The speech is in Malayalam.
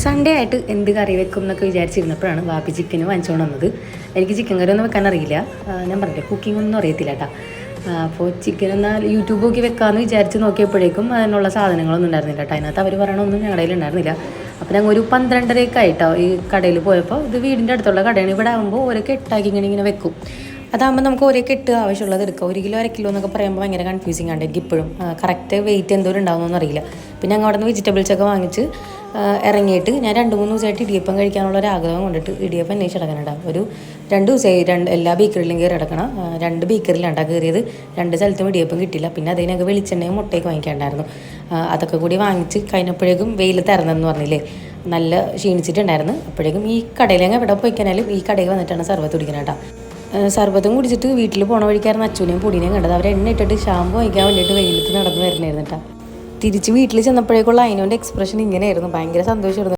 സൺഡേ ആയിട്ട് എന്ത് കറി വെക്കും എന്നൊക്കെ വിചാരിച്ചിരുന്നപ്പോഴാണ് വാപ്പി ചിക്കൻ വാങ്ങിച്ചുകൊണ്ട് വന്നത്. എനിക്ക് ചിക്കൻ കറി ഒന്നും വെക്കാൻ അറിയില്ല, ഞാൻ പറഞ്ഞില്ല കുക്കിംഗ് ഒന്നും അറിയത്തില്ല കേട്ടോ. അപ്പോൾ ചിക്കൻ എന്നാൽ യൂട്യൂബ് നോക്കി വെക്കാമെന്ന് വിചാരിച്ച് നോക്കിയപ്പോഴേക്കും അതിനുള്ള സാധനങ്ങളൊന്നും ഉണ്ടായിരുന്നില്ല കേട്ടോ. അതിനകത്ത് അവർ പറയണമൊന്നും ഞങ്ങളുടെ കയ്യിൽ ഉണ്ടായിരുന്നില്ല. അപ്പോൾ ഞങ്ങൾ ഒരു 12:30 ആയിട്ടോ ഈ കടയിൽ പോയപ്പോൾ. ഇത് വീടിൻ്റെ അടുത്തുള്ള കടയാണ്. ഇവിടെ ആകുമ്പോൾ ഓരോ കെട്ടാക്കി ഇങ്ങനെ വെക്കും. അതാകുമ്പോൾ നമുക്ക് ഒരേ കെട്ട് ആവശ്യമുള്ളത് എടുക്കാം. 1 കിലോ 1 കിലോ എന്നൊക്കെ പറയുമ്പോൾ ഭയങ്കര കൺഫ്യൂസിങ് ആണ് എനിക്ക് ഇപ്പോഴും. കറക്റ്റ് വെയിറ്റ് എന്തോരം ഉണ്ടാകുമെന്നൊന്നും അറിയില്ല. പിന്നെ ഞങ്ങൾ അവിടെ നിന്ന് വെജിറ്റബിൾസൊക്കെ വാങ്ങിച്ച് ഇറങ്ങിയിട്ട് ഞാൻ 2-3 ദിവസമായിട്ട് ഇടിയപ്പം കഴിക്കാനുള്ള ഒരു ആഗ്രഹം കൊണ്ടിട്ട് ഇടിയപ്പം അന്വേഷിച്ച് കിടക്കണുണ്ടാവും. ഒരു 2 ദിവസമായി എല്ലാ ബേക്കറിയിലും കയറി കിടക്കണം. 2 ബേക്കറിയിലാണ് കയറിയത്. 2 സ്ഥലത്തും ഇടിയപ്പം കിട്ടില്ല. പിന്നെ അതിനൊക്കെ വെളിച്ചെണ്ണയും മുട്ടയൊക്കെ വാങ്ങിക്കാണ്ടായിരുന്നു. അതൊക്കെ കൂടി വാങ്ങിച്ച് കഴിഞ്ഞപ്പോഴേക്കും വെയിൽ തരുന്നതെന്ന് പറഞ്ഞില്ലേ, നല്ല ക്ഷീണിച്ചിട്ടുണ്ടായിരുന്നു. അപ്പോഴേക്കും ഈ കടയിലെങ്കിൽ എവിടെ പോയിക്കാനാലും ഈ കടയിൽ വന്നിട്ടാണ് സർബത്ത് കുടിക്കണം കേട്ടോ. സർബത്തും കുടിച്ചിട്ട് വീട്ടിൽ പോണ വഴിക്കായിരുന്നു അച്ഛനെയും പൊടിനെയും കണ്ടത്. അവർ എണ്ണ ഇട്ടിട്ട് ഷാമ്പു വാങ്ങിക്കാൻ വേണ്ടിയിട്ട് വെയിലത്ത് നടന്ന് വരുന്നായിരുന്നു കേട്ടോ. തിരിച്ച് വീട്ടിൽ ചെന്നപ്പോഴേക്കുള്ള അതിനോൻ്റെ എക്സ്പ്രഷൻ ഇങ്ങനെയായിരുന്നു. ഭയങ്കര സന്തോഷമായിരുന്നു.